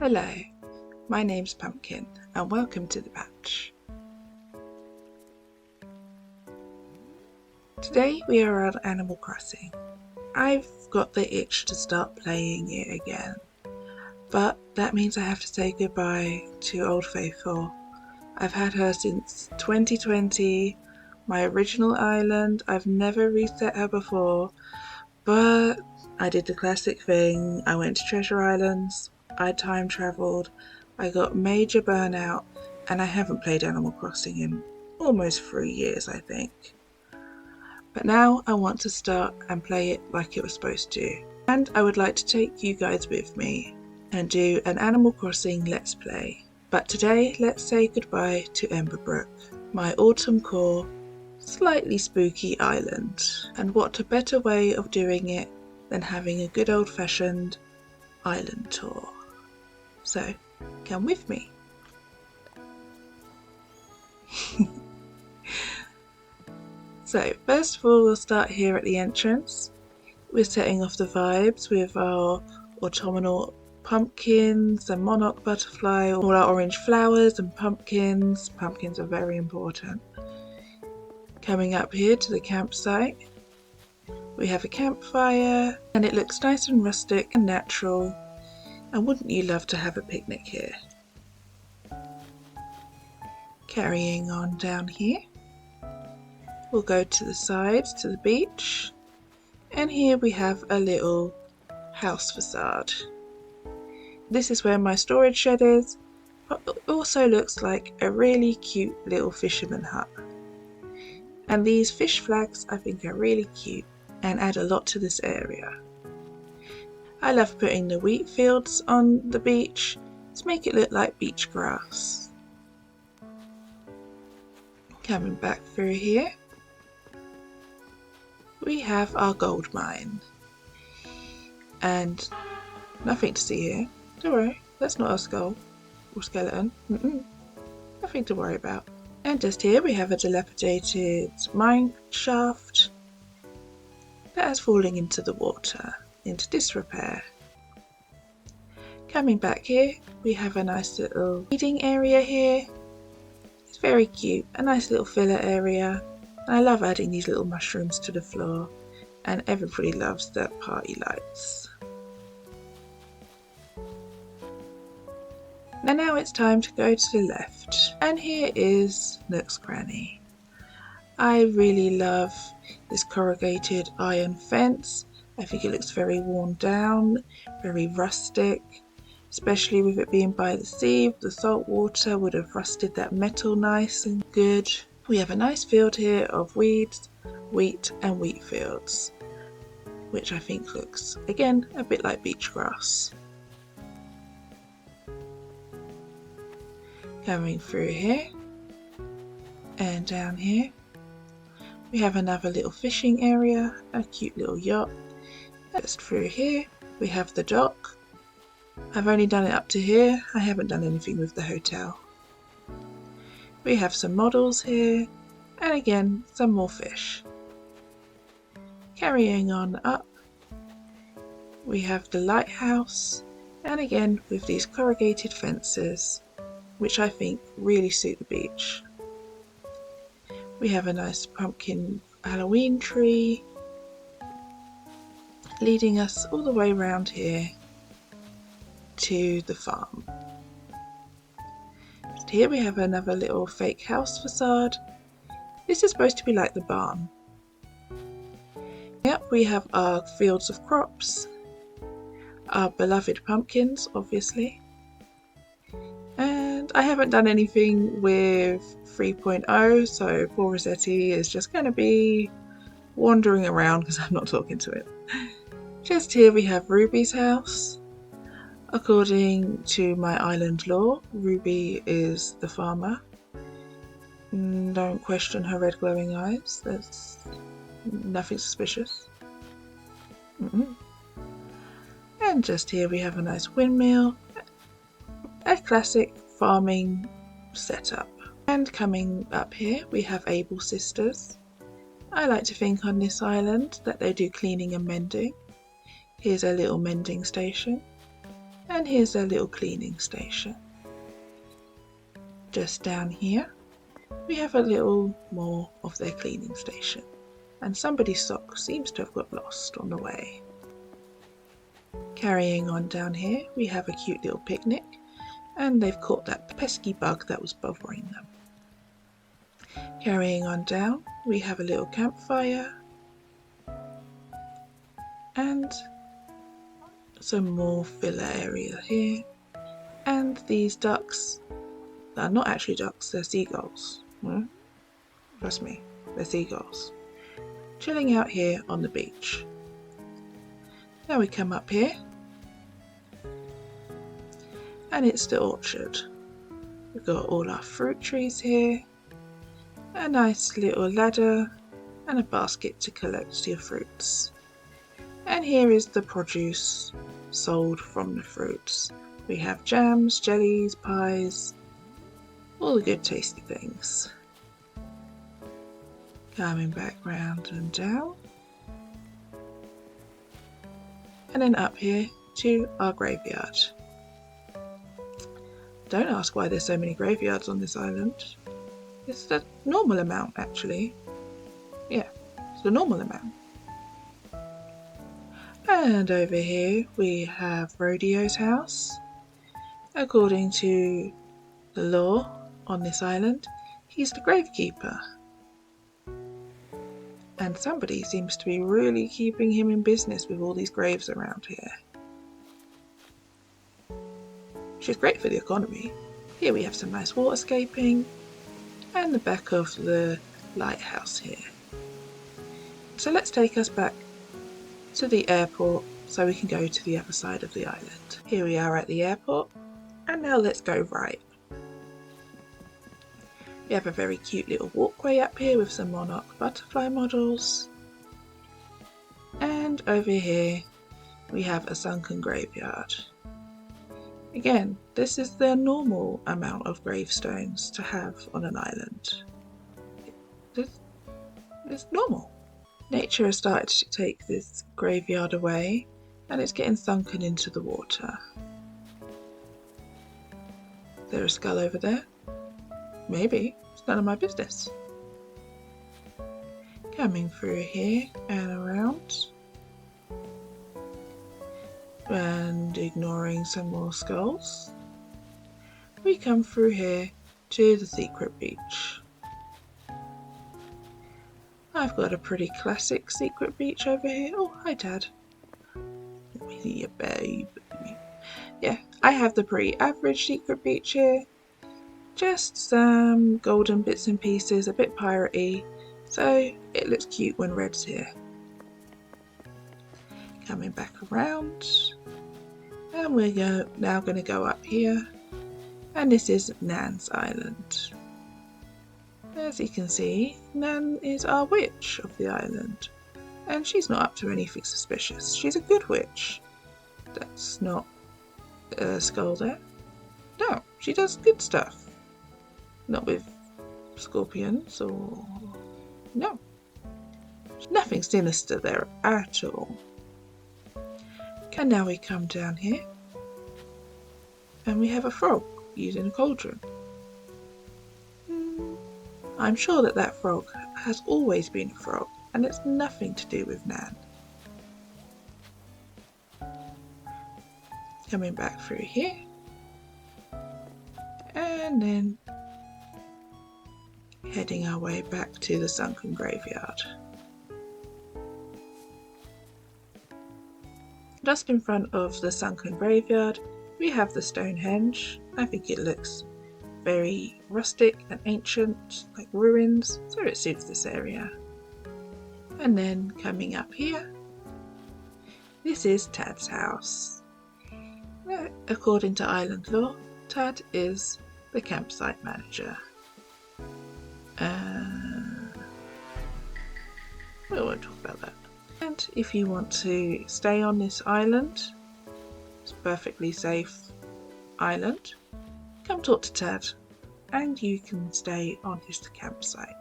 Hello, my name's Pumpkin and welcome to the patch. Today we are on Animal Crossing. I've got the itch to start playing it again, but that means I have to say goodbye to Old Faithful. I've had her since 2020, my original island. I've never reset her before, but I did the classic thing. I went to Treasure Islands, I time travelled, I got major burnout, and I haven't played Animal Crossing in almost 3 years, I think. But now I want to start and play it like it was supposed to. And I would like to take you guys with me and do an Animal Crossing Let's Play. But today, let's say goodbye to Emberbrook, my autumncore, slightly spooky island. And what a better way of doing it than having a good old-fashioned island tour. So, come with me. So, first of all, we'll start here at the entrance. We're setting off the vibes with our autumnal pumpkins and monarch butterfly, all our orange flowers and pumpkins. Pumpkins are very important. Coming up here to the campsite, we have a campfire and it looks nice and rustic and natural. And wouldn't you love to have a picnic here? Carrying on down here, we'll go to the sides to the beach, and here we have a little house facade. This is where my storage shed is, but it also looks like a really cute little fisherman hut. And these fish flags I think are really cute and add a lot to this area. I love putting the wheat fields on the beach to make it look like beach grass. Coming back through here, we have our gold mine. And nothing to see here. Don't worry, that's not a skull or skeleton. Nothing to worry about. And just here we have a dilapidated mine shaft that is falling into the water, into disrepair. Coming back here, we have a nice little feeding area here. It's very cute, a nice little filler area. And I love adding these little mushrooms to the floor, and everybody loves the party lights. And now it's time to go to the left, and here is Nook's Cranny. I really love this corrugated iron fence. I think it looks very worn down, very rustic, especially with it being by the sea. The salt water would have rusted that metal nice and good. We have a nice field here of weeds, wheat and wheat fields, which I think looks, again, a bit like beach grass. Coming through here and down here, we have another little fishing area, a cute little yacht. Just through here, we have the dock. I've only done it up to here, I haven't done anything with the hotel. We have some models here, and again, some more fish. Carrying on up, we have the lighthouse, and again with these corrugated fences, which I think really suit the beach. We have a nice pumpkin Halloween tree, leading us all the way around here to the farm. Here we have another little fake house facade. This is supposed to be like the barn. Yep, we have our fields of crops, our beloved pumpkins, obviously. And I haven't done anything with 3.0, so poor Rossetti is just going to be wandering around because I'm not talking to it. Just here we have Ruby's house. According to my island lore, Ruby is the farmer. Don't question her red glowing eyes, there's nothing suspicious. And just here we have a nice windmill, a classic farming setup. And coming up here we have Able Sisters. I like to think on this island that they do cleaning and mending. Here's a little mending station. And here's their little cleaning station. Just down here we have a little more of their cleaning station, and somebody's sock seems to have got lost on the way. Carrying on down here we have a cute little picnic, and they've caught that pesky bug that was bothering them. Carrying on down we have a little campfire and some more filler area here, and these ducks, they're not actually ducks, they're seagulls. Trust me, they're seagulls, chilling out here on the beach. Now we come up here and it's the orchard. We've got all our fruit trees here, a nice little ladder and a basket to collect your fruits. And here is the produce sold from the fruits. We have jams, jellies, pies, all the good tasty things. Coming back round and down, and then up here to our graveyard. Don't ask why there's so many graveyards on this island. It's the normal amount actually. Yeah, it's the normal amount. And over here we have Rodeo's house. According to the law on this island, he's the gravekeeper. And somebody seems to be really keeping him in business with all these graves around here. Which is great for the economy. Here we have some nice waterscaping and the back of the lighthouse here. So let's take us back to the airport so we can go to the other side of the island. Here we are at the airport, and now let's go right. We have a very cute little walkway up here with some monarch butterfly models. And over here we have a sunken graveyard. Again, this is the normal amount of gravestones to have on an island. It's normal. Nature has started to take this graveyard away and it's getting sunken into the water. Is there a skull over there? Maybe. It's none of my business. Coming through here and around. And ignoring some more skulls. We come through here to the secret beach. I've got a pretty classic secret beach over here. Oh, hi Dad. Yeah, baby. Yeah, I have the pretty average secret beach here. Just some golden bits and pieces, a bit piratey, so it looks cute when Red's here. Coming back around, and we're now going to go up here, and this is Nan's island. As you can see, Nan is our witch of the island, and she's not up to anything suspicious. She's a good witch. That's not a skull there. No, she does good stuff. Not with scorpions or... no. Nothing sinister there at all. And now we come down here and we have a frog using a cauldron. I'm sure that that frog has always been a frog and it's nothing to do with Nan. Coming back through here and then heading our way back to the sunken graveyard. Just in front of the sunken graveyard we have the Stonehenge. I think it looks very rustic and ancient, like ruins, so it suits this area. And then coming up here, this is Tad's house. According to island law, Tad is the campsite manager. We won't talk about that. And if you want to stay on this island, it's a perfectly safe island, come talk to Tad and you can stay on his campsite.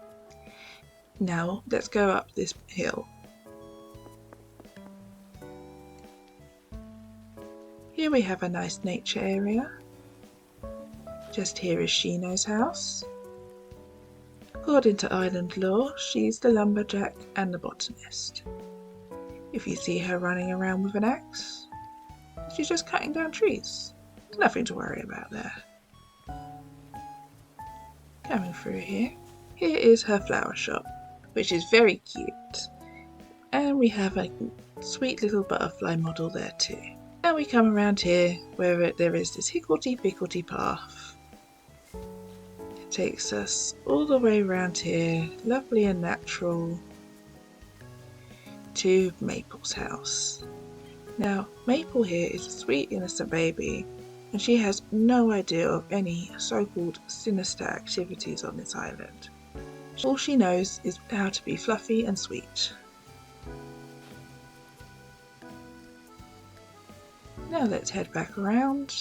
Now let's go up this hill. Here we have a nice nature area. Just here is Shino's house. According to island law, she's the lumberjack and the botanist. If you see her running around with an axe, she's just cutting down trees. Nothing to worry about there. Coming through here. Here is her flower shop, which is very cute. And we have a sweet little butterfly model there too. Now we come around here where there is this higgledy-piggledy path. It takes us all the way around here, lovely and natural, to Maple's house. Now, Maple here is a sweet innocent baby, and she has no idea of any so-called sinister activities on this island. All she knows is how to be fluffy and sweet. Now let's head back around.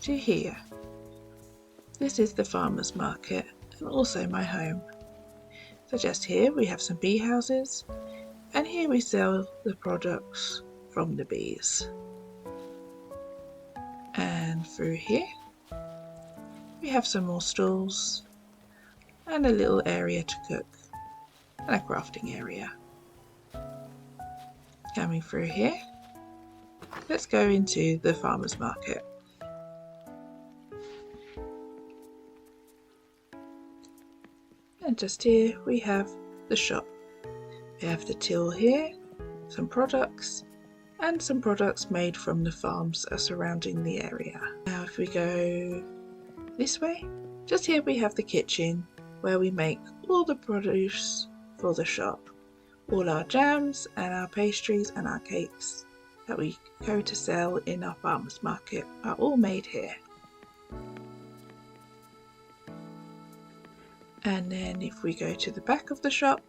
To here. This is the farmer's market and also my home. So just here we have some bee houses, and here we sell the products from the bees. And through here we have some more stalls and a little area to cook and a crafting area. Coming through here, let's go into the farmer's market. And just here we have the shop. We have the till here, some products, and some products made from the farms surrounding the area. Now if we go this way, just here we have the kitchen where we make all the produce for the shop. All our jams and our pastries and our cakes that we go to sell in our farmer's market are all made here. And then if we go to the back of the shop,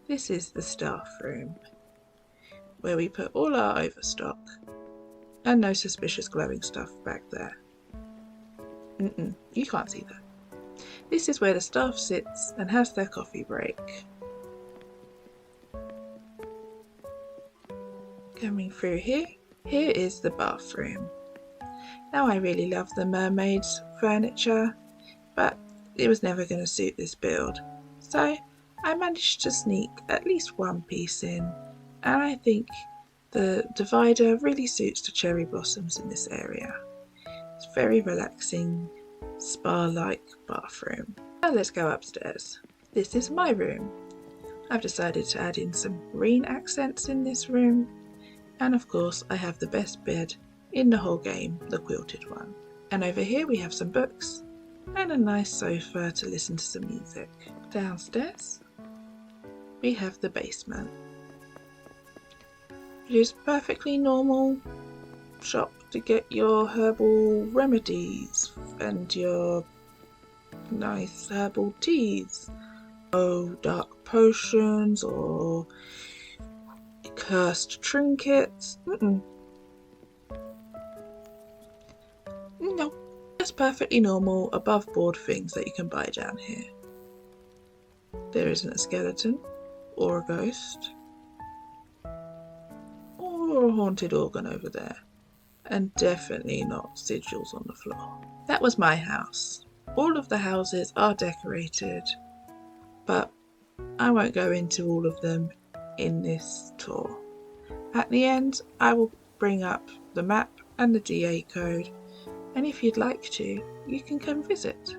this is the staff room where we put all our overstock and no suspicious glowing stuff back there. You can't see that. This is where the staff sits and has their coffee break. Coming through here, here is the bathroom. Now I really love the mermaid's furniture, but it was never going to suit this build. So I managed to sneak at least one piece in, and I think the divider really suits the cherry blossoms in this area. It's very relaxing, spa-like bathroom. Now let's go upstairs. This is my room. I've decided to add in some green accents in this room, and of course I have the best bed in the whole game, the quilted one. And over here we have some books and a nice sofa to listen to some music. Downstairs we have the basement, which is a perfectly normal shop to get your herbal remedies and your nice herbal teas. Oh, dark potions or cursed trinkets. No, just perfectly normal above board things that you can buy down here. There isn't a skeleton or a ghost or a haunted organ over there, and definitely not sigils on the floor. That was my house. All of the houses are decorated, but I won't go into all of them in this tour. At the end I will bring up the map and the DA code, and if you'd like to, you can come visit.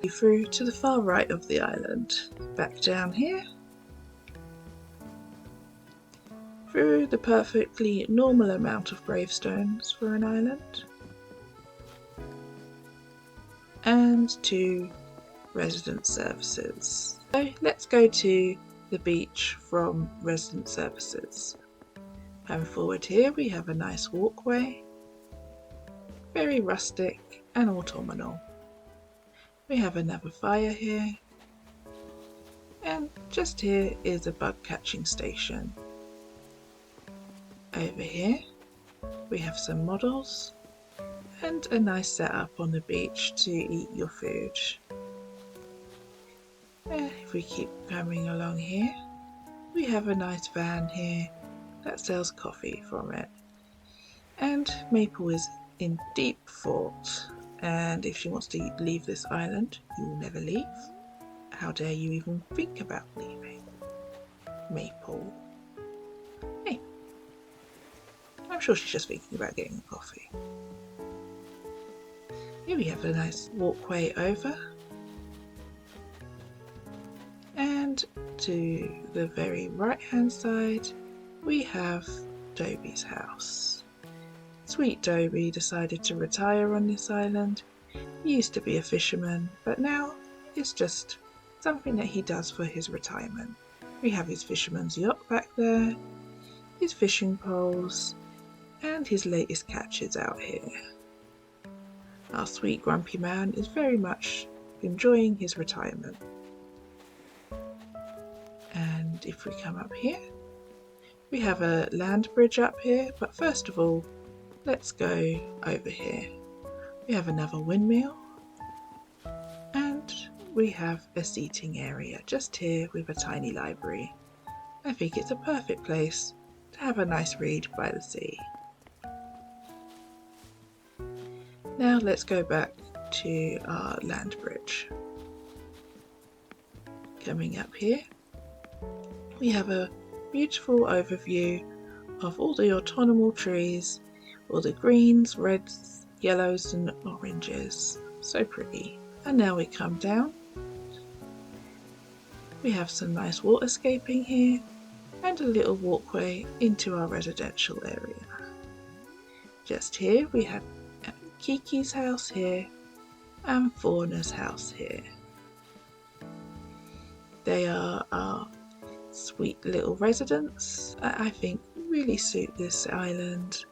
Through to the far right of the island, back down here, through the perfectly normal amount of gravestones for an island, and to resident services. So let's go to the beach from resident services. Coming forward here we have a nice walkway, very rustic and autumnal. We have another fire here, and just here is a bug catching station. Over here We have some models and a nice setup on the beach to eat your food. If we keep coming along here, we have a nice van here that sells coffee from it. And Maple is in deep thought, and if she wants to leave this island, you will never leave. How dare you even think about leaving? Maple. Hey, I'm sure she's just thinking about getting a coffee. Here we have a nice walkway over. And to the very right hand side, we have Dobie's house. Sweet Dobie decided to retire on this island. He used to be a fisherman, but now it's just something that he does for his retirement. We have his fisherman's yacht back there, his fishing poles, and his latest catches out here. Our sweet grumpy man is very much enjoying his retirement. And if we come up here, we have a land bridge up here, but first of all, let's go over here. We have another windmill, and we have a seating area just here with a tiny library. I think it's a perfect place to have a nice read by the sea. Now let's go back to our land bridge. Coming up here, we have a beautiful overview of all the autumnal trees, all the greens, reds, yellows and oranges. So pretty. And now we come down. We have some nice waterscaping here and a little walkway into our residential area. Just here we have Kiki's house here and Fauna's house here. They are our sweet little residents that I think really suit this island,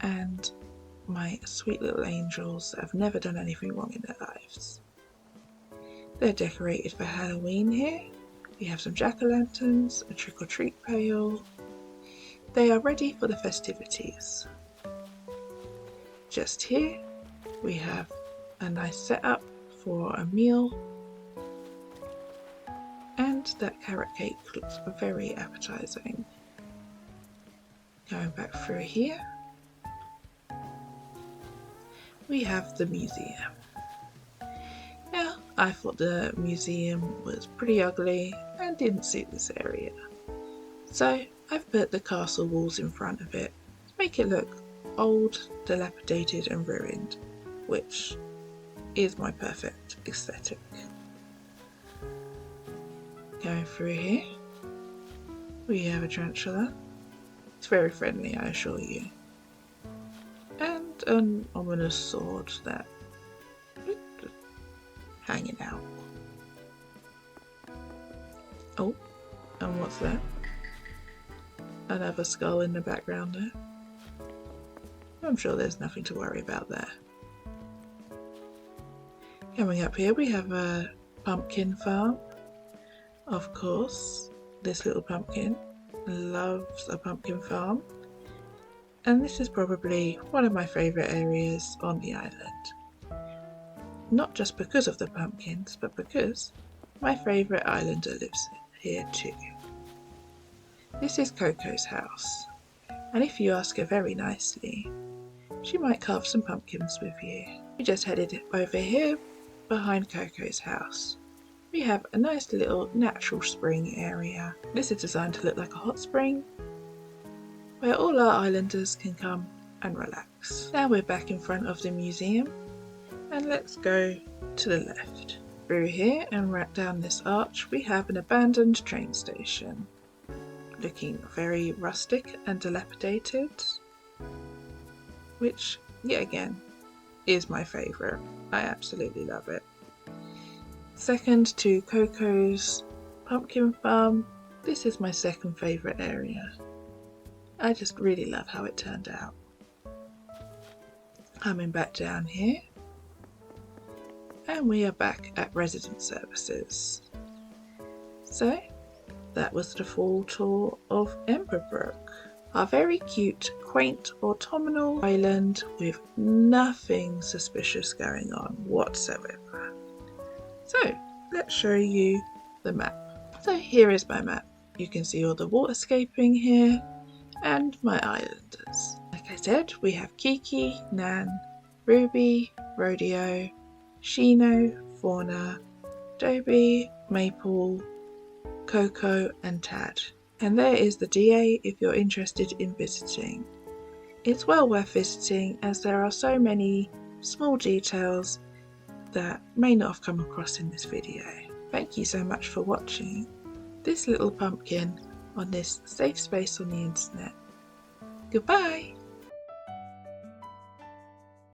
and my sweet little angels that have never done anything wrong in their lives. They're decorated for Halloween here. We have some jack-o'-lanterns, a trick-or-treat pail. They are ready for the festivities. Just here we have a nice setup for a meal, and that carrot cake looks very appetizing. Going back through here, we have the museum. Now, I thought the museum was pretty ugly and didn't suit this area, so I've put the castle walls in front of it to make it look old, dilapidated and ruined, which is my perfect aesthetic. Going through here, we have a tarantula. It's very friendly, I assure you. And an ominous sword that hanging out. Oh, and what's that? Another skull in the background there. I'm sure there's nothing to worry about there. Coming up here we have a pumpkin farm. Of course, this little pumpkin loves a pumpkin farm, and this is probably one of my favourite areas on the island. Not just because of the pumpkins, but because my favourite islander lives here too. This is Coco's house, and if you ask her very nicely, she might carve some pumpkins with you. We just headed over here behind Coco's house. We have a nice little natural spring area. This is designed to look like a hot spring where all our islanders can come and relax. Now we're back in front of the museum, and let's go to the left. Through here and right down this arch we have an abandoned train station, looking very rustic and dilapidated, which yet again is my favourite. I absolutely love it. Second to Coco's pumpkin farm, this is my second favourite area. I just really love how it turned out. Coming back down here, and we are back at resident services. So that was the full tour of Emberbrook. Our very cute, quaint autumnal island with nothing suspicious going on whatsoever. So let's show you the map. So here is my map. You can see all the waterscaping here and my islanders. Like I said, we have Kiki, Nan, Ruby, Rodeo, Shino, Fauna, Dobie, Maple, Coco and Tad. And there is the DA if you're interested in visiting. It's well worth visiting as there are so many small details that may not have come across in this video. Thank you so much for watching this little pumpkin on this safe space on the internet. Goodbye!